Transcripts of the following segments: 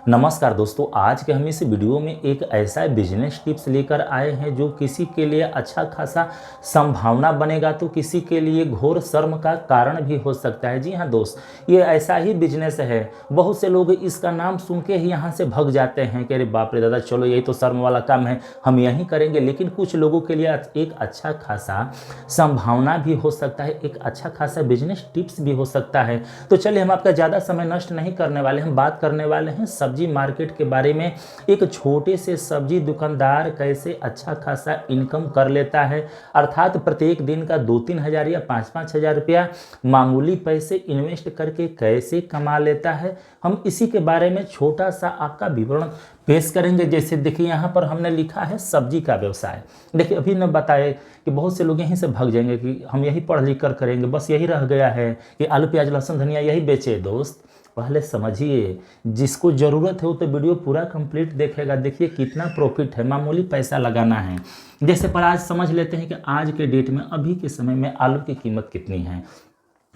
नमस्कार दोस्तों, आज के हम इस वीडियो में एक ऐसा बिजनेस टिप्स लेकर आए हैं जो किसी के लिए अच्छा खासा संभावना बनेगा तो किसी के लिए घोर शर्म का कारण भी हो सकता है। जी हाँ दोस्त, ये ऐसा ही बिजनेस है। बहुत से लोग इसका नाम सुन के ही यहाँ से भग जाते हैं कि अरे बाप रे दादा, चलो यही तो शर्म वाला काम है, हम यही करेंगे। लेकिन कुछ लोगों के लिए एक अच्छा खासा संभावना भी हो सकता है, एक अच्छा खासा बिजनेस टिप्स भी हो सकता है। तो चलिए, हम आपका ज़्यादा समय नष्ट नहीं करने वाले, हम बात करने वाले हैं सब्जी मार्केट के बारे में। एक छोटे से सब्जी दुकानदार कैसे अच्छा खासा इनकम कर लेता है, अर्थात प्रत्येक दिन का 2-3 हज़ार या 5-5 हज़ार रुपया मामूली पैसे इन्वेस्ट करके कैसे कमा लेता है। हम इसी के बारे में छोटा सा आपका विवरण पेश करेंगे। जैसे देखिए, यहाँ पर हमने लिखा है सब्जी का व्यवसाय। देखिए, अभी न बताए कि बहुत से लोग यहीं से भाग जाएंगे कि हम यही पढ़ लिख कर करेंगे, बस यही रह गया है कि आलू प्याज लहसुन धनिया यही बेचे। दोस्त पहले समझिए, जिसको ज़रूरत है वो तो वीडियो पूरा कंप्लीट देखेगा। देखिए कितना प्रॉफिट है, मामूली पैसा लगाना है। जैसे पर आज समझ लेते हैं कि आज के डेट में, अभी के समय में आलू की कीमत कितनी है।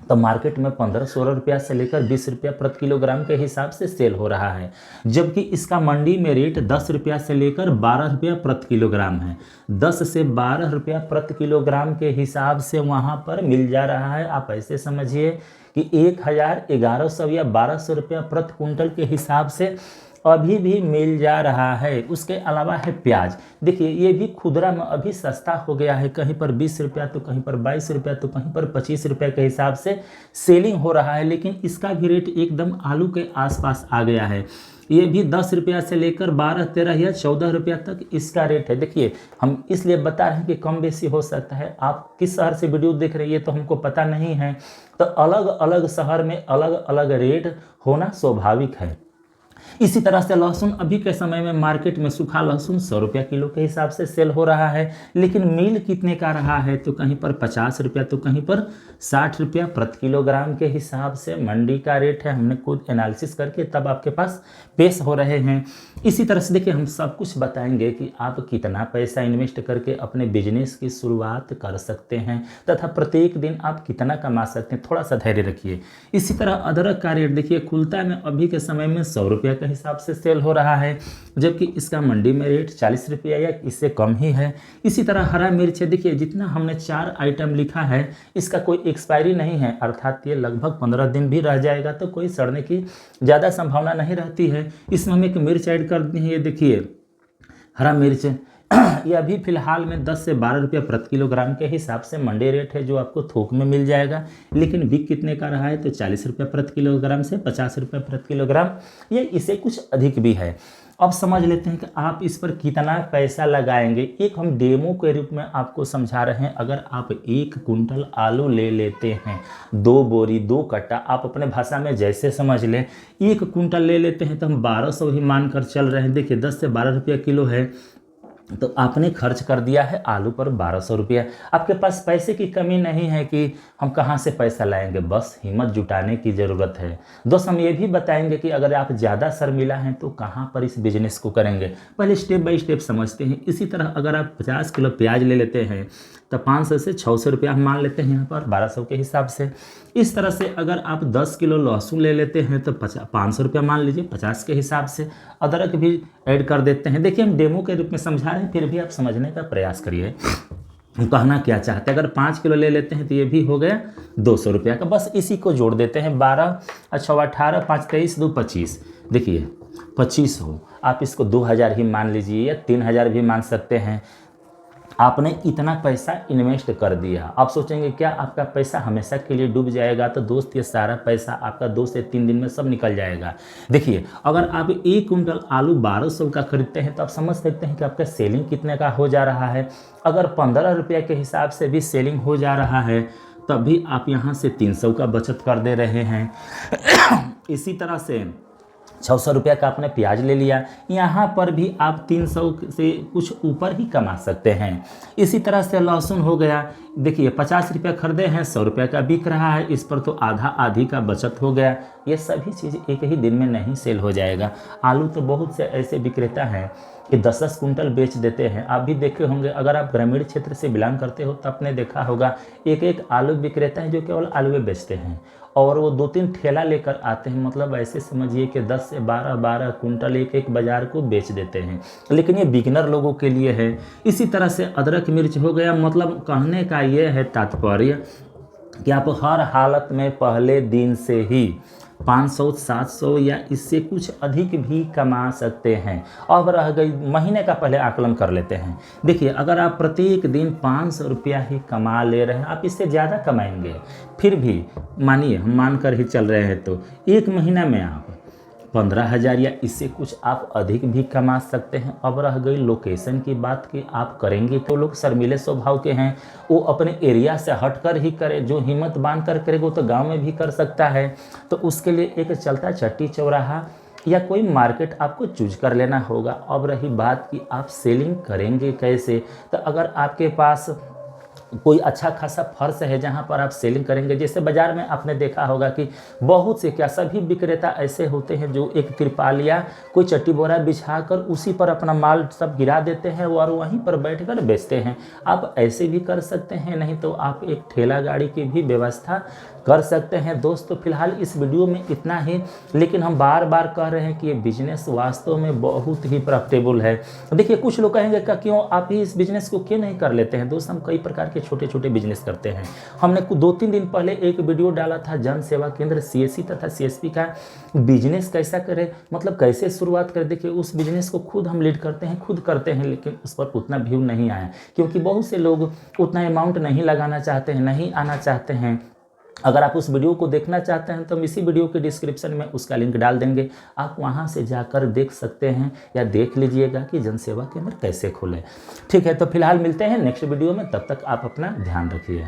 तो मार्केट में 15-16 रुपया से लेकर 20 रुपया प्रति किलोग्राम के हिसाब से सेल हो रहा है, जबकि इसका मंडी में रेट 10 रुपया से लेकर 12 रुपया प्रति किलोग्राम है। 10 से 12 रुपया प्रति किलोग्राम के हिसाब से वहाँ पर मिल जा रहा है। आप ऐसे समझिए कि 1100 या 1200 रुपया प्रति कुंटल के हिसाब से अभी भी मिल जा रहा है। उसके अलावा है प्याज। देखिए, ये भी खुदरा में अभी सस्ता हो गया है, कहीं पर 20 रुपया तो कहीं पर 22 रुपया तो कहीं पर 25 रुपया के हिसाब से सेलिंग हो रहा है। लेकिन इसका भी रेट एकदम आलू के आसपास आ गया है। ये भी 10 रुपया से लेकर 12, 13 या 14 रुपया तक इसका रेट है। देखिए, हम इसलिए बता रहे हैं कि कम बेसी हो सकता है। आप किस शहर से वीडियो देख रही है तो हमको पता नहीं है, तो अलग अलग शहर में अलग अलग रेट होना स्वाभाविक है। इसी तरह से लहसुन अभी के समय में मार्केट में सूखा लहसुन 100 रुपया किलो के हिसाब से सेल हो रहा है। लेकिन मिल कितने का रहा है, तो कहीं पर 50 रुपया तो कहीं पर 60 रुपया प्रति किलोग्राम के हिसाब से मंडी का रेट है। हमने खुद एनालिसिस करके तब आपके पास पेश हो रहे हैं। इसी तरह से देखिए, हम सब कुछ बताएंगे कि आप कितना पैसा इन्वेस्ट करके अपने बिजनेस की शुरुआत कर सकते हैं तथा प्रत्येक दिन आप कितना कमा सकते हैं। थोड़ा सा धैर्य रखिए। इसी तरह अदरक का रेट देखिए, खुलता में अभी के समय में 100 रुपया के हिसाब से सेल हो रहा है, जबकि इसका मंडी में रेट 40 रुपया या इससे कम ही है। इसी तरह हरा मिर्च है। देखिए, जितना हमने 4 आइटम लिखा है, इसका कोई एक्सपायरी नहीं है, अर्थात ये लगभग 15 दिन भी रह जाएगा तो कोई सड़ने की ज़्यादा संभावना नहीं रहती है। इसमें हम एक मिर्च ऐड कर दी है। ये देखिए, हरा मिर्च ये अभी फिलहाल में 10 से 12 रुपया प्रति किलोग्राम के हिसाब से मंडी रेट है, जो आपको थोक में मिल जाएगा। लेकिन बिक कितने का रहा है, तो 40 रुपया प्रति किलोग्राम से 50 रुपया प्रति किलोग्राम, ये इससे कुछ अधिक भी है। अब समझ लेते हैं कि आप इस पर कितना पैसा लगाएंगे। एक हम डेमो के रूप में आपको समझा रहे हैं। अगर आप 1 कुंटल आलू ले लेते हैं, 2 बोरी 2 कट्टा, आप अपने भाषा में जैसे समझ लें, 1 कुंटल ले लेते हैं तो हम 1200 ही मानकर चल रहे हैं। देखिए, 10 से 12 रुपया किलो है, तो आपने खर्च कर दिया है आलू पर 1200 रुपया। आपके पास पैसे की कमी नहीं है कि हम कहाँ से पैसा लाएंगे, बस हिम्मत जुटाने की ज़रूरत है। दोस्त, हम ये भी बताएंगे कि अगर आप ज़्यादा शर्मिला हैं तो कहाँ पर इस बिजनेस को करेंगे। पहले स्टेप बाय स्टेप समझते हैं। इसी तरह अगर आप 50 किलो प्याज ले लेते हैं तो 500 से 600 रुपया हम मान लेते हैं यहाँ पर 1200 के हिसाब से। इस तरह से अगर आप 10 किलो लहसुन ले लेते हैं तो 500 रुपया मान लीजिए 50 के हिसाब से। अदरक भी ऐड कर देते हैं। देखिए, हम डेमो के रूप में समझा रहे हैं, फिर भी आप समझने का प्रयास करिए हम कहना क्या चाहते हैं। अगर 5 किलो ले लेते हैं तो ये भी हो गया 200 रुपया का। बस इसी को जोड़ देते हैं। 12 अच्छा 18 5 23 2 25। देखिए 25 हो, आप इसको 2000 ही मान लीजिए या 3000 भी मान सकते हैं। आपने इतना पैसा इन्वेस्ट कर दिया। आप सोचेंगे क्या आपका पैसा हमेशा के लिए डूब जाएगा, तो दोस्त ये सारा पैसा आपका 2 से 3 दिन में सब निकल जाएगा। देखिए, अगर आप 1 कुंटल आलू 1200 का खरीदते हैं तो आप समझ सकते हैं कि आपका सेलिंग कितने का हो जा रहा है। अगर 15 रुपया के हिसाब से भी सेलिंग हो जा रहा है, तब भी आप यहाँ से 300 का बचत कर दे रहे हैं। इसी तरह से 600 रुपया का आपने प्याज ले लिया, यहाँ पर भी आप 300 से कुछ ऊपर ही कमा सकते हैं। इसी तरह से लहसुन हो गया। देखिए, 50 रुपया खरीदे हैं, 100 रुपया का बिक रहा है, इस पर तो आधा आधी का बचत हो गया। ये सभी चीज़ एक ही दिन में नहीं सेल हो जाएगा। आलू तो बहुत से ऐसे विक्रेता हैं कि 10-10 कुंटल बेच देते हैं। आप भी देखे होंगे, अगर आप ग्रामीण क्षेत्र से बिलोंग करते हो तो आपने देखा होगा एक आलू विक्रेता है जो केवल आलू बेचते हैं। और वो 2-3 ठेला लेकर आते हैं, मतलब ऐसे समझिए कि 10 से 12 कुंटल एक बाज़ार को बेच देते हैं। लेकिन ये बिगिनर लोगों के लिए है। इसी तरह से अदरक मिर्च हो गया, मतलब कहने का ये है तात्पर्य कि आप हर हालत में पहले दिन से ही 500-700 या इससे कुछ अधिक भी कमा सकते हैं। अब रह गई महीने का, पहले आकलन कर लेते हैं। देखिए, अगर आप प्रत्येक दिन 500 रुपया ही कमा ले रहे हैं, आप इससे ज़्यादा कमाएंगे, फिर भी मानिए हम मान कर ही चल रहे हैं, तो एक महीना में आप 15,000 या इससे कुछ आप अधिक भी कमा सकते हैं। अब रह गई लोकेशन की बात कि आप करेंगे तो लोग शर्मीले स्वभाव के हैं, वो अपने एरिया से हटकर ही करें। जो हिम्मत बांध कर करेगा वो तो गांव में भी कर सकता है। तो उसके लिए एक चलता चट्टी चौराहा या कोई मार्केट आपको चूज कर लेना होगा। अब रही बात कि आप सेलिंग करेंगे कैसे, तो अगर आपके पास कोई अच्छा खासा फर्श है जहाँ पर आप सेलिंग करेंगे, जैसे बाज़ार में आपने देखा होगा कि बहुत से, क्या सभी विक्रेता ऐसे होते हैं जो एक तिरपाल या कोई चट्टी बोरा बिछाकर उसी पर अपना माल सब गिरा देते हैं और वहीं पर बैठकर बेचते हैं। आप ऐसे भी कर सकते हैं, नहीं तो आप एक ठेला गाड़ी की भी व्यवस्था कर सकते हैं। दोस्तों, फिलहाल इस वीडियो में इतना ही, लेकिन हम बार बार कह रहे हैं कि ये बिजनेस वास्तव में बहुत ही प्रॉफिटेबल है। देखिए, कुछ लोग कहेंगे कि क्यों आप ही इस बिजनेस को क्यों नहीं कर लेते हैं। दोस्त, हम कई प्रकार के छोटे छोटे बिजनेस करते हैं। हमने 2-3 दिन पहले एक वीडियो डाला था जन सेवा केंद्र CSC तथा CSP का बिजनेस कैसा करें, मतलब कैसे शुरुआत करें। देखिए, उस बिजनेस को खुद हम लीड करते हैं, खुद करते हैं, लेकिन उस पर उतना व्यू नहीं आया क्योंकि बहुत से लोग उतना अमाउंट नहीं लगाना चाहते हैं, नहीं आना चाहते हैं। अगर आप उस वीडियो को देखना चाहते हैं तो हम इसी वीडियो के डिस्क्रिप्शन में उसका लिंक डाल देंगे, आप वहां से जाकर देख सकते हैं या देख लीजिएगा कि जनसेवा केंद्र कैसे खोलें। ठीक है, तो फिलहाल मिलते हैं नेक्स्ट वीडियो में, तब तक आप अपना ध्यान रखिए।